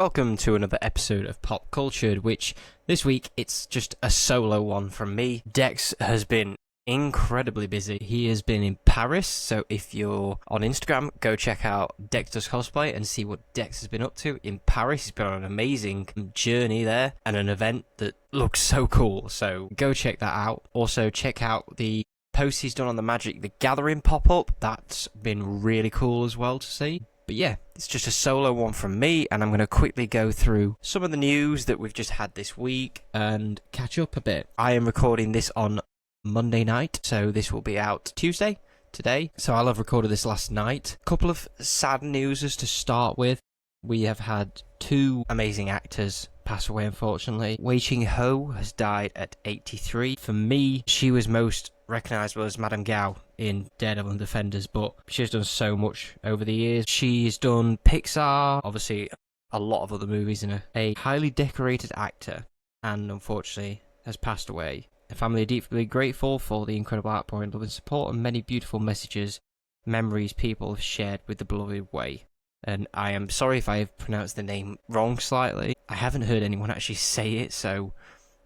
Welcome to another episode of Pop Cultured, which this week it's just a solo one from me. Dex has been incredibly busy. He has been in Paris, so if you're on Instagram, go check out Dex Does Cosplay and see what Dex has been up to in Paris. He's been on an amazing journey there and an event that looks so cool, so go check that out. Also, check out the post he's done on the Magic the Gathering pop-up. That's been really cool as well to see. But yeah, it's just a solo one from me, and I'm going to quickly go through some of the news that we've just had this week and catch up a bit. I am recording this on Monday night, so this will be out Tuesday, today. So I'll have recorded this last night. A couple of sad news to start with. We have had two amazing actors pass away, unfortunately. Wei Ching-ho has died at 83. For me, she was most recognisable as Madame Gao in Daredevil and Defenders, but she's done so much over the years. She's done Pixar, obviously a lot of other movies, and a highly decorated actor, and unfortunately has passed away. The family are deeply grateful for the incredible outpouring, love and support, and many beautiful messages, memories people have shared with the beloved Wei. And I am sorry if I have pronounced the name wrong slightly. I haven't heard anyone actually say it, so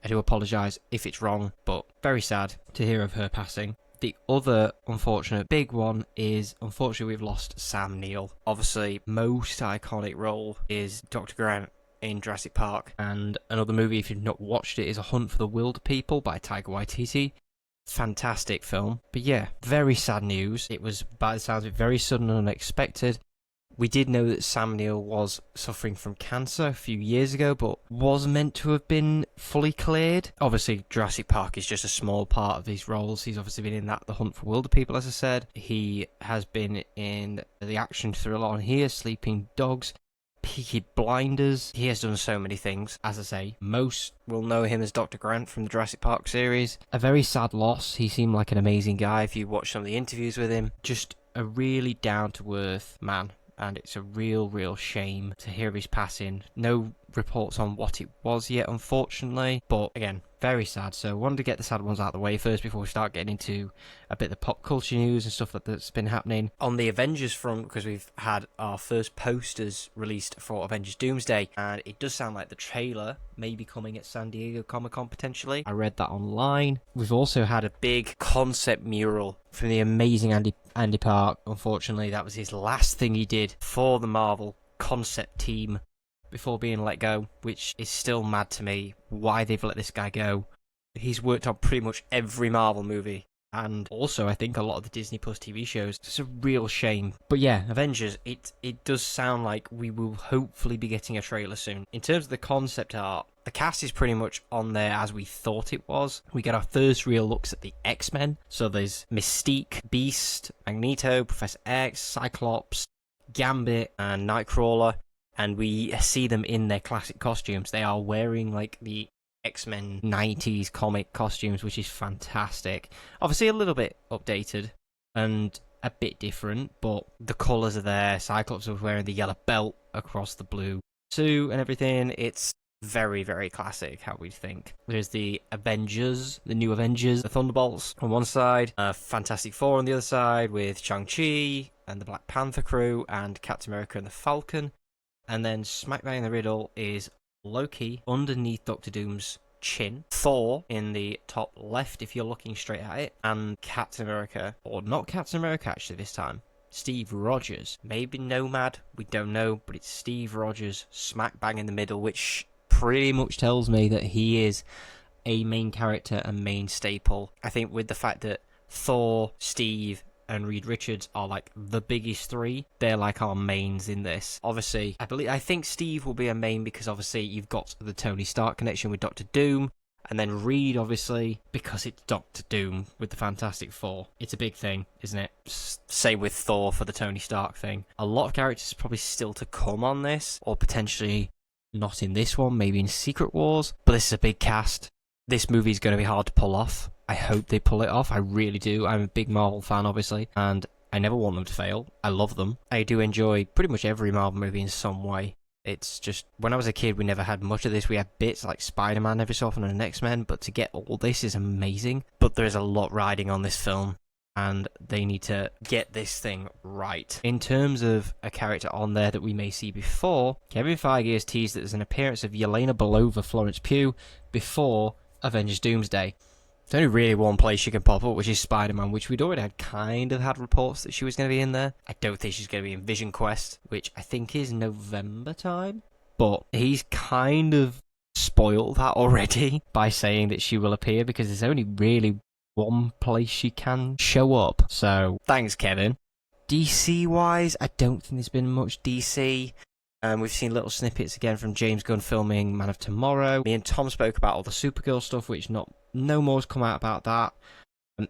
I do apologise if it's wrong, but very sad to hear of her passing. The other unfortunate big one is, unfortunately, we've lost Sam Neill. Obviously, most iconic role is Dr. Grant in Jurassic Park, and another movie, if you've not watched it, is A Hunt for the Wilderpeople by Taika Waititi. Fantastic film. But yeah, very sad news. It was, by the sounds of it, very sudden and unexpected. We did know that Sam Neill was suffering from cancer a few years ago, but was meant to have been fully cleared. Obviously, Jurassic Park is just a small part of his roles. He's obviously been in that, The Hunt for Wilderpeople, as I said. He has been in the action thriller on here, Sleeping Dogs, Peaky Blinders. He has done so many things. As I say, most will know him as Dr. Grant from the Jurassic Park series. A very sad loss. He seemed like an amazing guy if you watch some of the interviews with him. Just a really down-to-earth man. And it's a real shame to hear of his passing. No reports on what it was yet, unfortunately. But again, very sad. So I wanted to get the sad ones out of the way first before we start getting into a bit of the pop culture news and stuff that's been happening. On the Avengers front, because we've had our first posters released for Avengers Doomsday, and it does sound like the trailer may be coming at San Diego Comic-Con potentially. I read that online. We've also had a big concept mural from the amazing Andy Park. Unfortunately, that was his last thing he did for the Marvel concept team before being let go, which is still mad to me why they've let this guy go. He's worked on pretty much every Marvel movie, and also I think a lot of the Disney Plus TV shows. It's a real shame. But yeah, Avengers, it does sound like we will hopefully be getting a trailer soon. In terms of the concept art, the cast is pretty much on there as we thought it was. We get our first real looks at the X-Men. So there's Mystique, Beast, Magneto, Professor X, Cyclops, Gambit, and Nightcrawler. And we see them in their classic costumes. They are wearing like the X-Men 90s comic costumes, which is fantastic. Obviously a little bit updated and a bit different, but the colours are there. Cyclops was wearing the yellow belt across the blue suit and everything. It's very classic, how we think. There's the Avengers, the new Avengers, the Thunderbolts on one side, Fantastic Four on the other side with Shang-Chi and the Black Panther crew and Captain America and the Falcon. And then smack bang in the middle is Loki underneath Doctor Doom's chin, Thor in the top left if you're looking straight at it, and Captain America, or not Captain America actually this time, Steve Rogers. Maybe Nomad, we don't know, but it's Steve Rogers smack bang in the middle, which pretty much tells me that he is a main character and main staple. I think with the fact that Thor, Steve, and Reed Richards are like the biggest three, they're like our mains in this. Obviously, I think Steve will be a main because obviously you've got the Tony Stark connection with Doctor Doom, and then Reed obviously because it's Doctor Doom with the Fantastic Four. It's a big thing, isn't it? Same with Thor for the Tony Stark thing. A lot of characters probably still to come on this, or potentially not in this one, maybe in Secret Wars, but this is a big cast. This movie is going to be hard to pull off. I hope they pull it off. I really do. I'm a big Marvel fan, obviously, and I never want them to fail. I love them. I do enjoy pretty much every Marvel movie in some way. It's just, when I was a kid, we never had much of this. We had bits like Spider-Man every so often and X-Men, but to get all this is amazing. But there's a lot riding on this film, and they need to get this thing right. In terms of a character on there that we may see before, Kevin Feige has teased that there's an appearance of Yelena Belova Florence Pugh before Avengers Doomsday. There's only really one place she can pop up, which is Spider-Man, which we'd already had reports that she was going to be in there. I don't think she's going to be in Vision Quest, which I think is November time. But he's kind of spoiled that already by saying that she will appear, because there's only really one place she can show up. So, thanks, Kevin. DC-wise, I don't think there's been much DC. We've seen little snippets again from James Gunn filming Man of Tomorrow. Me and Tom spoke about all the Supergirl stuff, which no more's come out about that.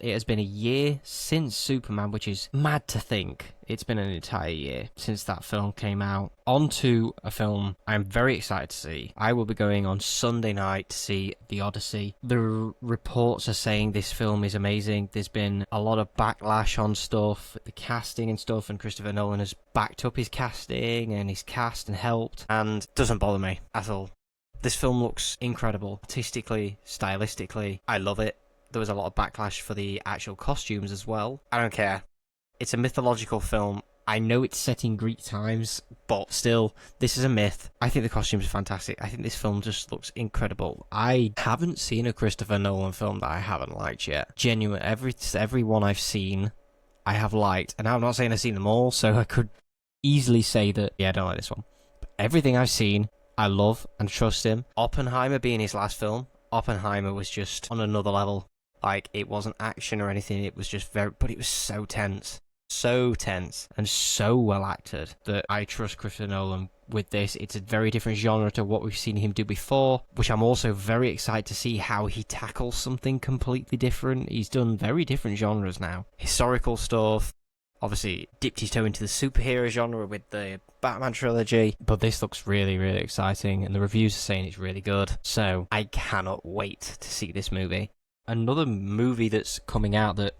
It has been a year since Superman, which is mad to think. It's been an entire year since that film came out. On to a film I'm very excited to see. I will be going on Sunday night to see The Odyssey. The reports are saying this film is amazing. There's been a lot of backlash on stuff, the casting and stuff, and Christopher Nolan has backed up his casting and his cast and helped, and doesn't bother me at all. This film looks incredible, artistically, stylistically. I love it. There was a lot of backlash for the actual costumes as well. I don't care. It's a mythological film. I know it's set in Greek times, but still, this is a myth. I think the costumes are fantastic. I think this film just looks incredible. I haven't seen a Christopher Nolan film that I haven't liked yet. Genuine. Every one I've seen, I have liked. And I'm not saying I've seen them all, so I could easily say that, yeah, I don't like this one. But everything I've seen, I love and trust him. Oppenheimer being his last film, Oppenheimer was just on another level. Like, it wasn't action or anything, it was just but it was so tense, and so well acted that I trust Christopher Nolan with this. It's a very different genre to what we've seen him do before, which I'm also very excited to see how he tackles something completely different. He's done very different genres now. Historical stuff, obviously dipped his toe into the superhero genre with the Batman trilogy, but this looks really, really exciting, and the reviews are saying it's really good, so I cannot wait to see this movie. Another movie that's coming out that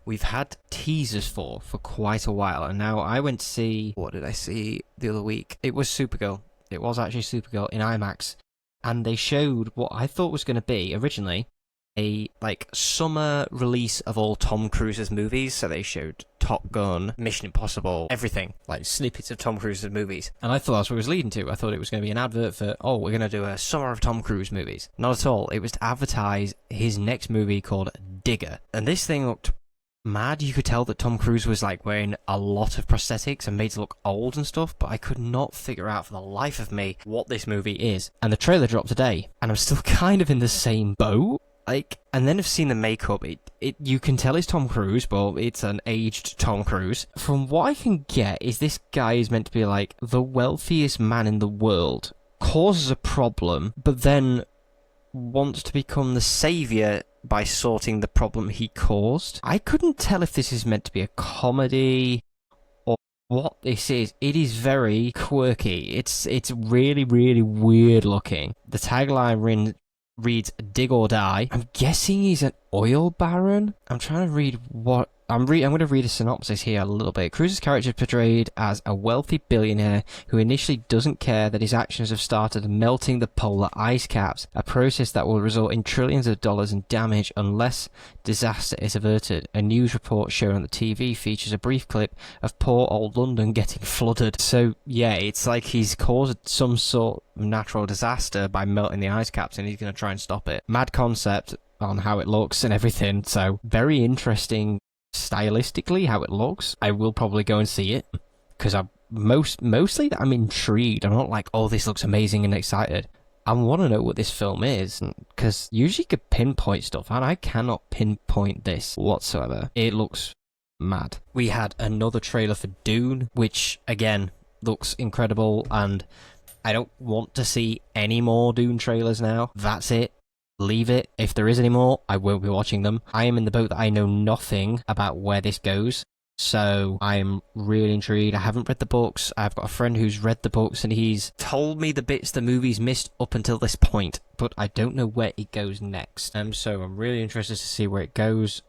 we've had teasers for quite a while, and now I went to see... What did I see the other week? It was Supergirl. It was actually Supergirl in IMAX, and they showed what I thought was going to be, originally, a summer release of all Tom Cruise's movies. So they showed Top Gun, Mission Impossible, everything, like snippets of Tom Cruise's movies. And I thought that's what it was leading to. I thought it was going to be an advert for, oh, we're going to do a summer of Tom Cruise movies. Not at all. It was to advertise his next movie called Digger. And this thing looked mad. You could tell that Tom Cruise was wearing a lot of prosthetics and made to look old and stuff, but I could not figure out for the life of me what this movie is. And the trailer dropped today, and I'm still kind of in the same boat. And then I've seen the makeup. You can tell it's Tom Cruise, but it's an aged Tom Cruise. From what I can get, is this guy is meant to be the wealthiest man in the world, causes a problem, but then wants to become the savior by sorting the problem he caused. I couldn't tell if this is meant to be a comedy or what this is. It is very quirky. It's really, really weird looking. The tagline reads Dig or Die. I'm guessing he's an oil baron. I'm trying to read what... I'm going to read a synopsis here a little bit. Cruise's character is portrayed as a wealthy billionaire who initially doesn't care that his actions have started melting the polar ice caps, a process that will result in trillions of dollars in damage unless disaster is averted. A news report shown on the TV features a brief clip of poor old London getting flooded. So, yeah, it's like he's caused some sort of natural disaster by melting the ice caps, and he's going to try and stop it. Mad concept on how it looks and everything, so very interesting stylistically how it looks. I will probably go and see it because mostly I'm intrigued. I'm not like, oh, this looks amazing and excited. I want to know what this film is, because usually you could pinpoint stuff, and I cannot pinpoint this whatsoever. It looks mad. We had another trailer for Dune, which again looks incredible, and I don't want to see any more Dune trailers now. That's it. Leave it. If there is any more, I won't be watching them. I am in the boat that I know nothing about where this goes, so I'm really intrigued. I haven't read the books. I've got a friend who's read the books, and he's told me the bits the movie's missed up until this point, but I don't know where it goes next. So I'm really interested to see where it goes.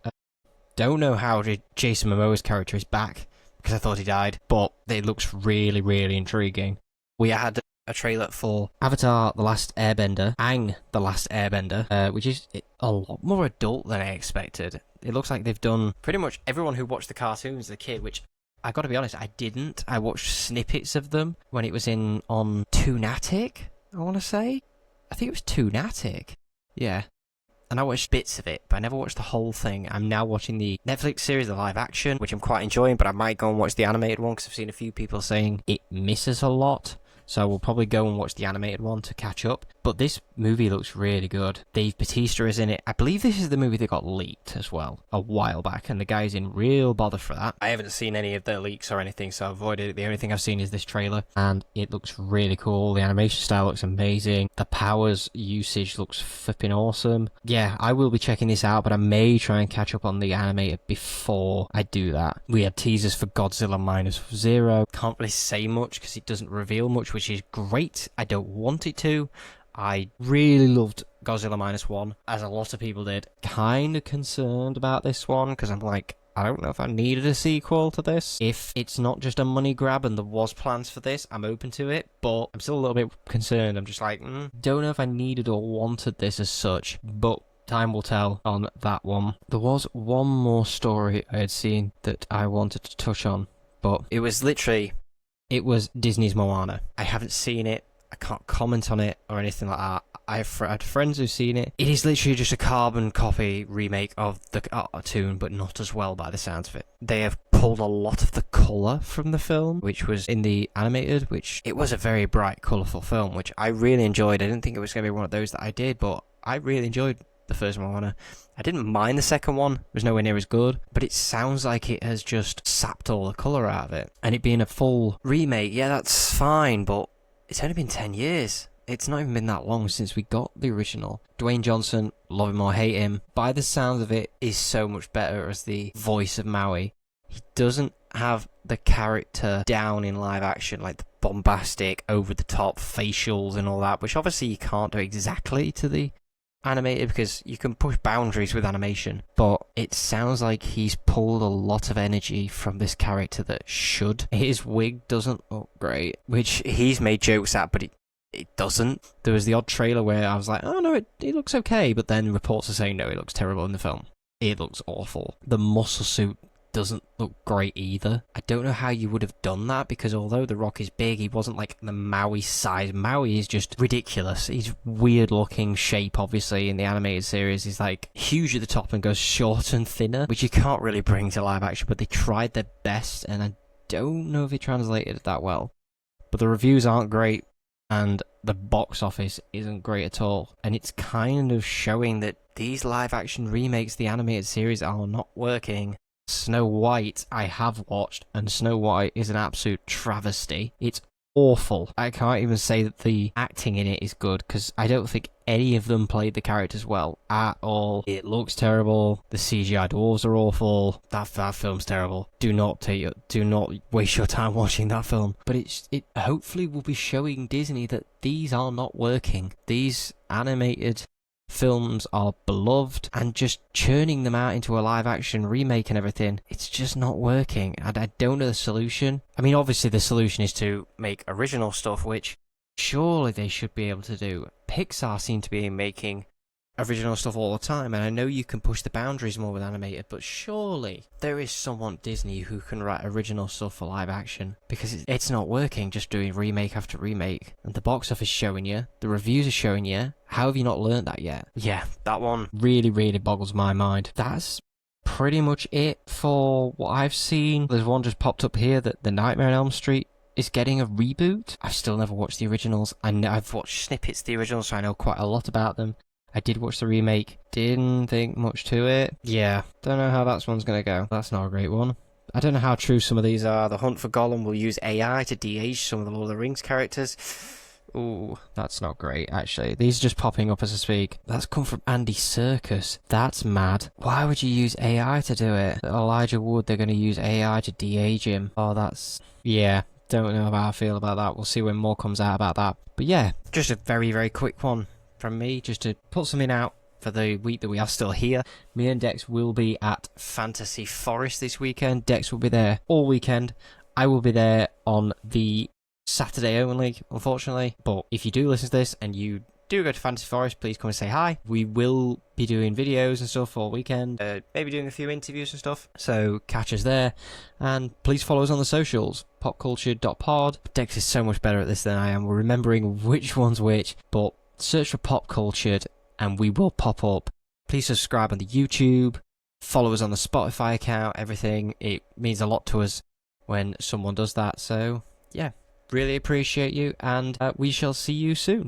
Don't know how Jason Momoa's character is back, because I thought he died, but it looks really, really intriguing. We had a trailer for Avatar: The Last Airbender, Aang: The Last Airbender, which is a lot more adult than I expected. It looks like they've done pretty much everyone who watched the cartoons as a kid, which I gotta be honest, I didn't. I watched snippets of them when it was on Toonatic, I want to say. I think it was Toonatic. Yeah. And I watched bits of it, but I never watched the whole thing. I'm now watching the Netflix series, the live action, which I'm quite enjoying, but I might go and watch the animated one because I've seen a few people saying it misses a lot. So I will probably go and watch the animated one to catch up. But this movie looks really good. Dave Bautista is in it. I believe this is the movie that got leaked as well a while back, and the guy's in real bother for that. I haven't seen any of the leaks or anything, so I avoided it. The only thing I've seen is this trailer, and it looks really cool. The animation style looks amazing. The powers usage looks flipping awesome. Yeah, I will be checking this out, but I may try and catch up on the animated before I do that. We had teasers for Godzilla Minus Zero. Can't really say much because it doesn't reveal much, which is great. I don't want it to. I really loved Godzilla Minus One, as a lot of people did. Kind of concerned about this one, because I'm like, I don't know if I needed a sequel to this. If it's not just a money grab and there was plans for this, I'm open to it, but I'm still a little bit concerned. I'm just like, don't know if I needed or wanted this as such, but time will tell on that one. There was one more story I had seen that I wanted to touch on, but it was Disney's Moana. I haven't seen it. I can't comment on it or anything like that. I've had friends who've seen it. It is literally just a carbon copy remake of the cartoon, but not as well by the sounds of it. They have pulled a lot of the colour from the film, which was in the animated, which it was a very bright, colourful film, which I really enjoyed. I didn't think it was going to be one of those that I did, but I really enjoyed the first Moana. I didn't mind the second one. It was nowhere near as good, but it sounds like it has just sapped all the colour out of it. And it being a full remake, yeah, that's fine, but it's only been 10 years. It's not even been that long since we got the original. Dwayne Johnson, love him or hate him, by the sounds of it, is so much better as the voice of Maui. He doesn't have the character down in live action, like the bombastic, over-the-top facials and all that, which obviously you can't do exactly to the animated because you can push boundaries with animation, but it sounds like he's pulled a lot of energy from this character that should. His wig doesn't look great, which he's made jokes at, but it doesn't. There was the odd trailer where I was like, oh no, it looks okay, but then reports are saying no, it looks terrible in the film. It looks awful. The muscle suit doesn't look great either. I don't know how you would have done that, because although The Rock is big, he wasn't like the Maui size. Maui is just ridiculous. He's weird looking shape, obviously, in the animated series. He's like huge at the top and goes short and thinner, which you can't really bring to live action, but they tried their best, and I don't know if it translated that well. But the reviews aren't great, and the box office isn't great at all, and it's kind of showing that these live action remakes of the animated series are not working. Snow White I have watched, and Snow White is an absolute travesty. It's awful. I can't even say that the acting in it is good, because I don't think any of them played the characters well at all. It looks terrible. The CGI dwarves are awful. That film's terrible. Do not waste your time watching that film. But it hopefully will be showing Disney that these are not working. These animated films are beloved, and just churning them out into a live action remake and everything, it's just not working, and I don't know the solution. I mean, obviously the solution is to make original stuff, which surely they should be able to do. Pixar seem to be making original stuff all the time, and I know you can push the boundaries more with animated, but surely there is someone at Disney who can write original stuff for live action, because it's not working just doing remake after remake. And the box office showing you, the reviews are showing you. How have you not learned that yet? Yeah, that one really boggles my mind. That's pretty much it for what I've seen. There's one just popped up here that The Nightmare on Elm Street is getting a reboot. I've still never watched the originals. I've watched snippets of the originals, so I know quite a lot about them. I did watch the remake, didn't think much to it. Yeah, don't know how that one's going to go. That's not a great one. I don't know how true some of these are. The Hunt for Gollum will use AI to de-age some of the Lord of the Rings characters. Ooh, that's not great, actually. These are just popping up as I speak. That's come from Andy Serkis. That's mad. Why would you use AI to do it? Elijah Wood, they're going to use AI to de-age him. Oh, that's... yeah, don't know how I feel about that. We'll see when more comes out about that. But yeah, just a very quick one from me, just to put something out for the week that we are still here. Me and Dex will be at Fantasy Forest this weekend. Dex will be there all weekend. I will be there on the Saturday only, unfortunately. But if you do listen to this and you do go to Fantasy Forest, please come and say hi. We will be doing videos and stuff all weekend, maybe doing a few interviews and stuff, so catch us there. And please follow us on the socials, popcultured.pod. Dex is so much better at this than I am. We're remembering which one's which, but search for Pop Cultured and we will pop up. Please subscribe on the YouTube, follow us on the Spotify account, everything. It means a lot to us when someone does that, so yeah, really appreciate you, and we shall see you soon.